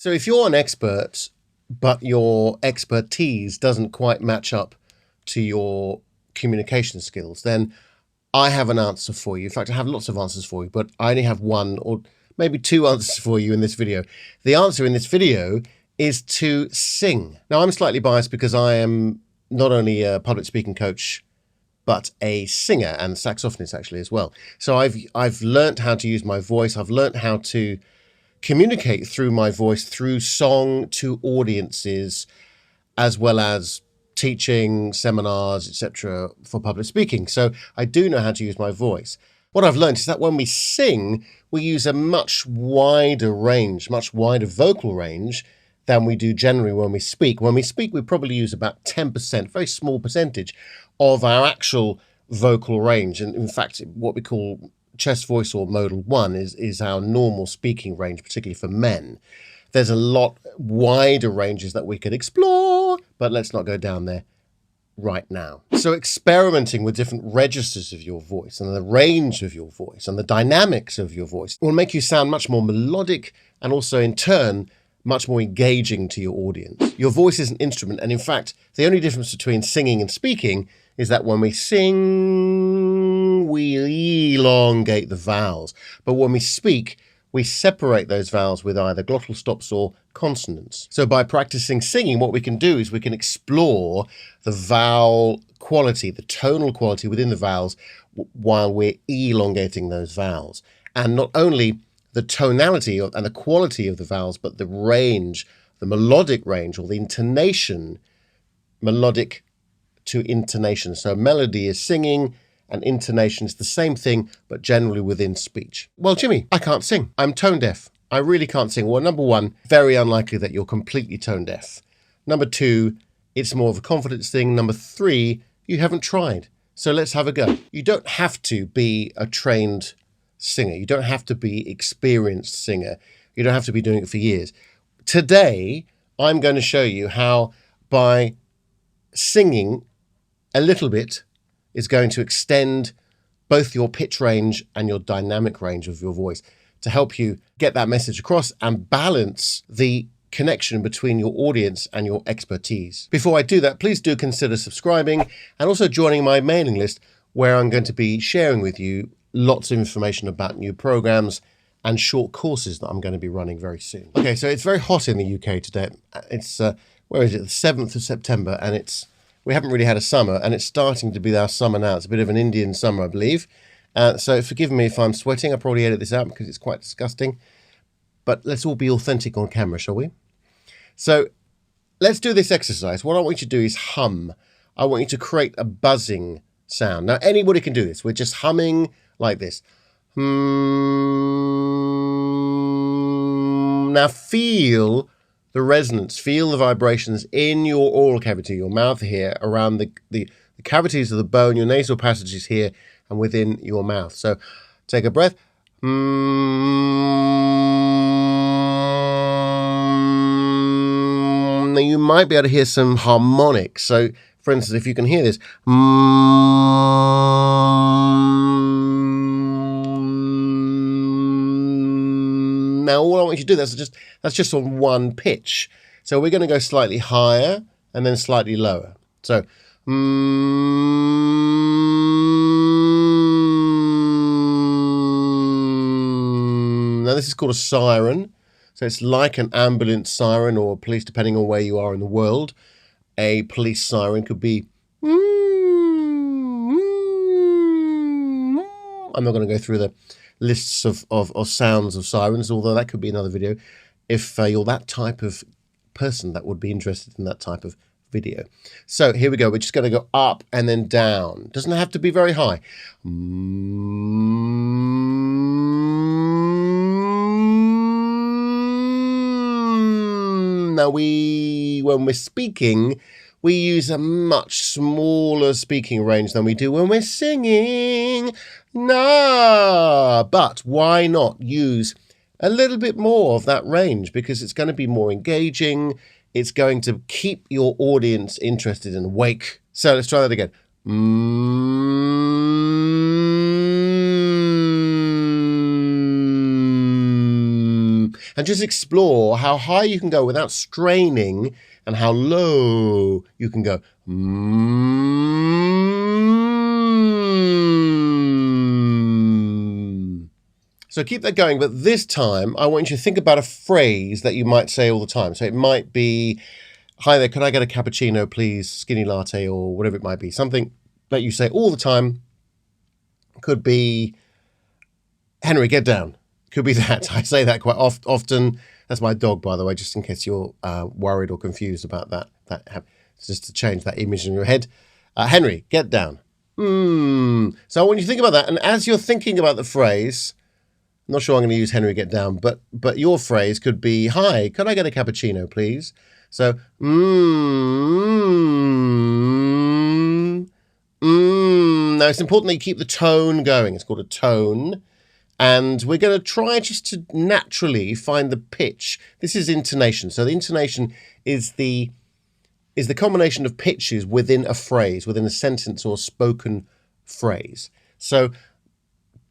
So if you're an expert, but your expertise doesn't quite match up to your communication skills, then I have an answer for you. In fact, I have lots of answers for you, but I only have one or maybe two answers for you in this video. The answer in this video is to sing. Now, I'm slightly biased because I am not only a public speaking coach, but a singer and saxophonist actually as well. So I've learned how to use my voice. I've learned how to communicate through my voice, through song to audiences, as well as teaching, seminars, etc. for public speaking. So I do know how to use my voice. What I've learned is that when we sing, we use a much wider range, much wider vocal range than we do generally when we speak. When we speak, we probably use about 10%, very small percentage of our actual vocal range. And in fact, what we call chest voice or modal 1 is our normal speaking range, particularly for men. There's a lot wider ranges that we could explore, but let's not go down there right now. So experimenting with different registers of your voice and the range of your voice and the dynamics of your voice will make you sound much more melodic and also in turn much more engaging to your audience. Your voice is an instrument, and in fact, the only difference between singing and speaking is that when we sing, we elongate the vowels. But when we speak, we separate those vowels with either glottal stops or consonants. So by practicing singing, what we can do is we can explore the vowel quality, the tonal quality within the vowels while we're elongating those vowels. And not only the tonality and the quality of the vowels, but the range, the melodic range or the intonation, melodic to intonation. So melody is singing and intonation is the same thing, but generally within speech. Well, Jimmy, I can't sing. I'm tone deaf. I really can't sing. Well, number one, very unlikely that you're completely tone deaf. Number two, it's more of a confidence thing. Number three, you haven't tried. So let's have a go. You don't have to be a trained singer. You don't have to be experienced singer. You don't have to be doing it for years. Today, I'm going to show you how by singing a little bit is going to extend both your pitch range and your dynamic range of your voice to help you get that message across and balance the connection between your audience and your expertise. Before I do that, please do consider subscribing and also joining my mailing list, where I'm going to be sharing with you lots of information about new programs and short courses that I'm going to be running very soon. Okay, so it's very hot in the UK today. It's, where is it? The 7th of September, and we haven't really had a summer, and it's starting to be our summer now. It's a bit of an Indian summer, I believe. So forgive me if I'm sweating. I'll probably edit this out because it's quite disgusting. But let's all be authentic on camera, shall we? So let's do this exercise. What I want you to do is hum. I want you to create a buzzing sound. Now, anybody can do this. We're just humming like this. Now feel the resonance, feel the vibrations in your oral cavity, your mouth here, around the cavities of the bone, your nasal passages here, and within your mouth. So take a breath. Now you might be able to hear some harmonics. So, for instance, if you can hear this, now all I want you to do, that's just on one pitch. So we're going to go slightly higher and then slightly lower. So now this is called a siren. So it's like an ambulance siren or a police, depending on where you are in the world. A police siren could be. I'm not going to go through the lists of sounds of sirens, although that could be another video. If you're that type of person that would be interested in that type of video. So here we go. We're just going to go up and then down. Doesn't have to be very high. Now when we're speaking, we use a much smaller speaking range than we do when we're singing. No, but why not use a little bit more of that range? Because it's going to be more engaging. It's going to keep your audience interested and awake. So let's try that again. and just explore how high you can go without straining and how low you can go. So keep that going, but this time I want you to think about a phrase that you might say all the time. So it might be, hi there, could I get a cappuccino, please? Skinny latte, or whatever it might be. Something that you say all the time. Could be, Henry, get down. Could be that. I say that quite often. That's my dog, by the way, just in case you're worried or confused about that. Just to change that image in your head. Henry, get down. So I want you to think about that. And as you're thinking about the phrase, I'm not sure I'm going to use Henry, get down, but your phrase could be, hi, could I get a cappuccino, please? So, Now, it's important that you keep the tone going. It's called a tone. And we're going to try just to naturally find the pitch. This is intonation. So the intonation is the combination of pitches within a phrase, within a sentence or spoken phrase. So,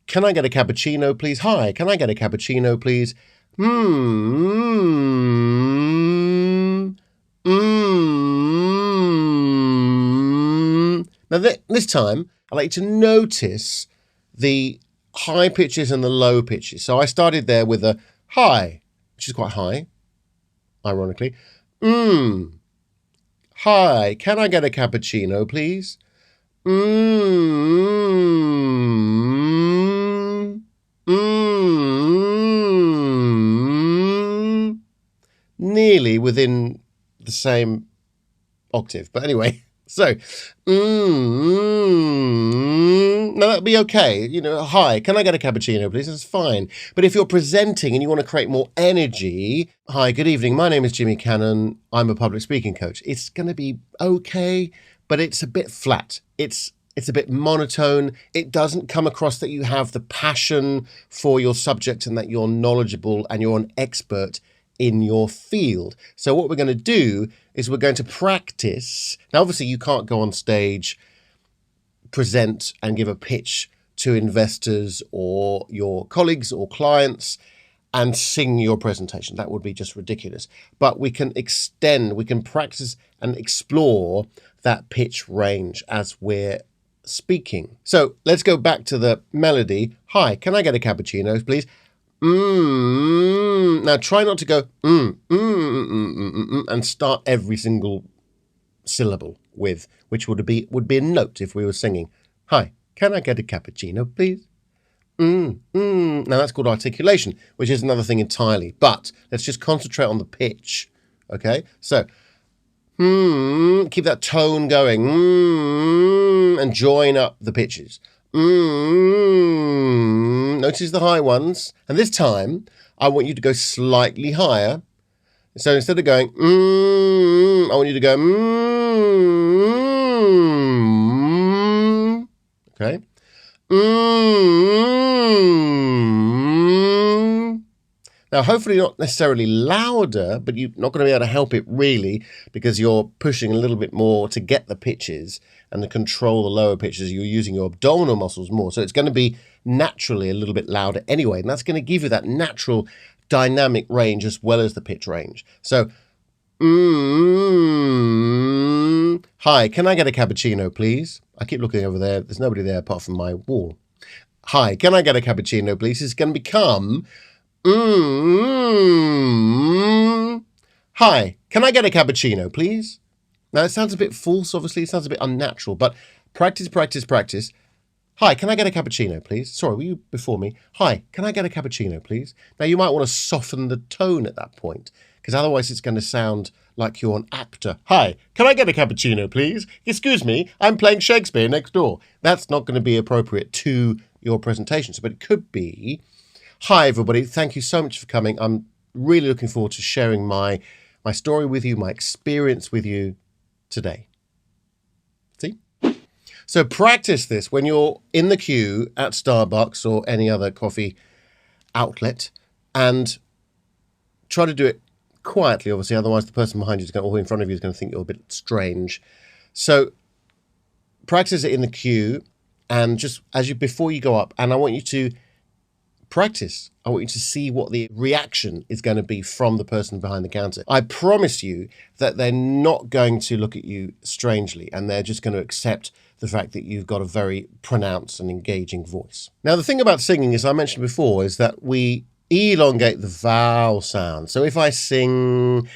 can I get a cappuccino, please? Hi, can I get a cappuccino, please? Now, this time, I'd like you to notice the high pitches and the low pitches. So I started there with a hi, which is quite high, ironically. Hi, can I get a cappuccino, please? Nearly within the same octave, but anyway. So, now that'd be okay. Hi, can I get a cappuccino, please? That's fine. But if you're presenting and you want to create more energy, hi, good evening. My name is Jimmy Cannon. I'm a public speaking coach. It's going to be okay, but it's a bit flat. It's a bit monotone. It doesn't come across that you have the passion for your subject and that you're knowledgeable and you're an expert in your field. So what we're going to do is we're going to practice. Now, obviously, you can't go on stage, present and give a pitch to investors or your colleagues or clients and sing your presentation. That would be just ridiculous. But we can we can practice and explore that pitch range as we're speaking. So let's go back to the melody. Hi, can I get a cappuccino, please? Now try not to go and start every single syllable with, which would be a note if we were singing. Hi, can I get a cappuccino, please? Now that's called articulation, which is another thing entirely. But let's just concentrate on the pitch. Okay, so keep that tone going and join up the pitches. Notice the high ones. And this time, I want you to go slightly higher. So instead of going, I want you to go, okay? Now, hopefully not necessarily louder, but you're not going to be able to help it really because you're pushing a little bit more to get the pitches and to control the lower pitches. You're using your abdominal muscles more. So it's going to be naturally a little bit louder anyway. And that's going to give you that natural dynamic range as well as the pitch range. So, hi, can I get a cappuccino, please? I keep looking over there. There's nobody there apart from my wall. Hi, can I get a cappuccino, please? It's going to become... Hi, can I get a cappuccino, please? Now, it sounds a bit false, obviously. It sounds a bit unnatural, but practice, practice, practice. Hi, can I get a cappuccino, please? Sorry, were you before me? Hi, can I get a cappuccino, please? Now, you might want to soften the tone at that point, because otherwise it's going to sound like you're an actor. Hi, can I get a cappuccino, please? Excuse me, I'm playing Shakespeare next door. That's not going to be appropriate to your presentation, but it could be... Hi, everybody. Thank you so much for coming. I'm really looking forward to sharing my story with you, my experience with you today. See? So practice this when you're in the queue at Starbucks or any other coffee outlet and try to do it quietly, obviously. Otherwise, the person behind you is going to, or in front of you is going to think you're a bit strange. So practice it in the queue and just before you go up, and I want you to practice. I want you to see what the reaction is going to be from the person behind the counter. I promise you that they're not going to look at you strangely, and they're just going to accept the fact that you've got a very pronounced and engaging voice. Now, the thing about singing, as I mentioned before, is that we elongate the vowel sound. So if I sing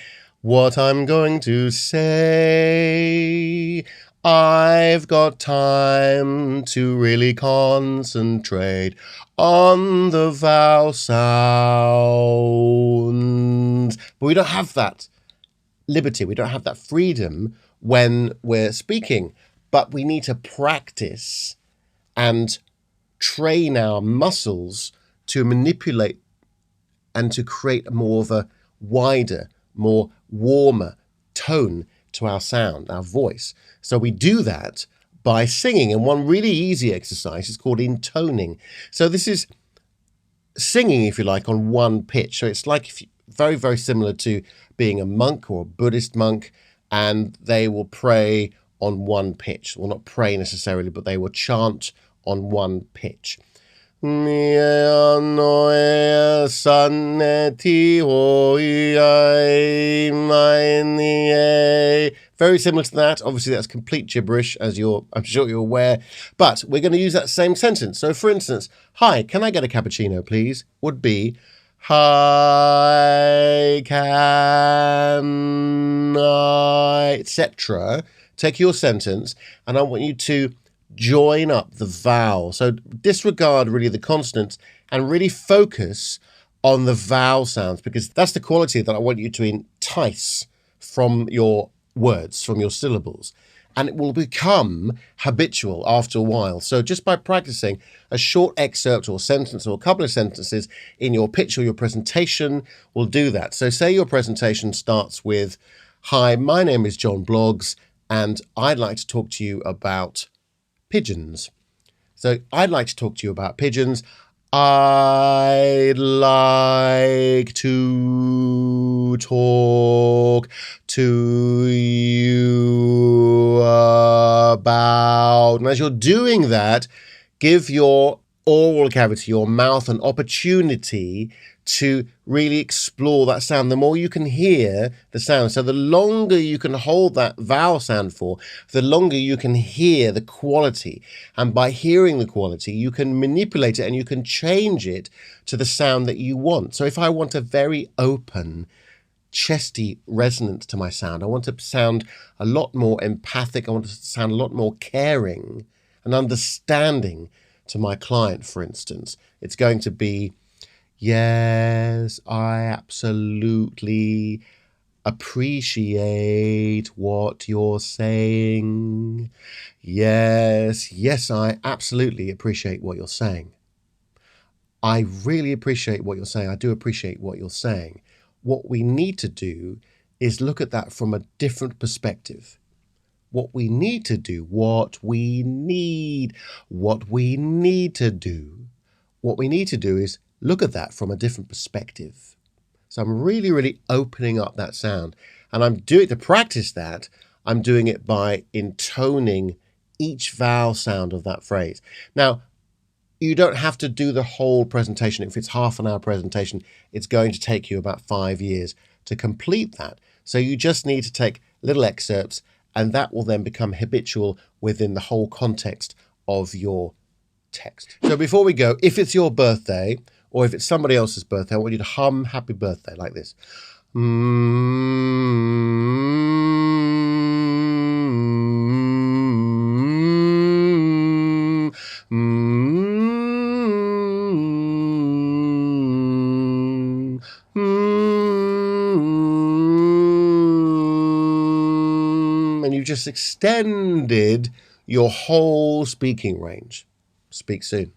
what I'm going to say, I've got time to really concentrate on the vowel sounds. But we don't have that liberty, we don't have that freedom when we're speaking. But we need to practice and train our muscles to manipulate and to create more of a wider, more warmer tone to our sound, our voice. So we do that by singing. And one really easy exercise is called intoning. So this is singing, if you like, on one pitch. So it's like very, very similar to being a monk or a Buddhist monk, and they will pray on one pitch. Well, not pray necessarily, but they will chant on one pitch. Very similar to that. Obviously, that's complete gibberish, as I'm sure you're aware. But we're going to use that same sentence. So, for instance, hi, can I get a cappuccino, please? Would be, hi, can I, etc. Take your sentence, and I want you to join up the vowel. So disregard really the consonants and really focus on the vowel sounds, because that's the quality that I want you to entice from your words, from your syllables. And it will become habitual after a while. So just by practicing a short excerpt or sentence or a couple of sentences in your pitch or your presentation will do that. So say your presentation starts with, hi, my name is John Bloggs, and I'd like to talk to you about pigeons. So I'd like to talk to you about pigeons. I'd like to talk to you about... And as you're doing that, give your oral cavity, your mouth, an opportunity to really explore that sound. The more you can hear the sound, so the longer you can hold that vowel sound for, the longer you can hear the quality. And by hearing the quality, you can manipulate it and you can change it to the sound that you want. So if I want a very open, chesty resonance to my sound, I want to sound a lot more empathic, I want to sound a lot more caring and understanding to my client, for instance. It's going to be, yes, I absolutely appreciate what you're saying. Yes, I absolutely appreciate what you're saying. I really appreciate what you're saying. I do appreciate what you're saying. What we need to do is look at that from a different perspective. What we need to do is look at that from a different perspective. So I'm really, really opening up that sound. And I'm doing, to practice that, I'm doing it by intoning each vowel sound of that phrase. Now, you don't have to do the whole presentation. If it's half an hour presentation, it's going to take you about 5 years to complete that. So you just need to take little excerpts, and that will then become habitual within the whole context of your text. So before we go, if it's your birthday or if it's somebody else's birthday, I want you to hum happy birthday like this. And you've just extended your whole speaking range. Speak soon.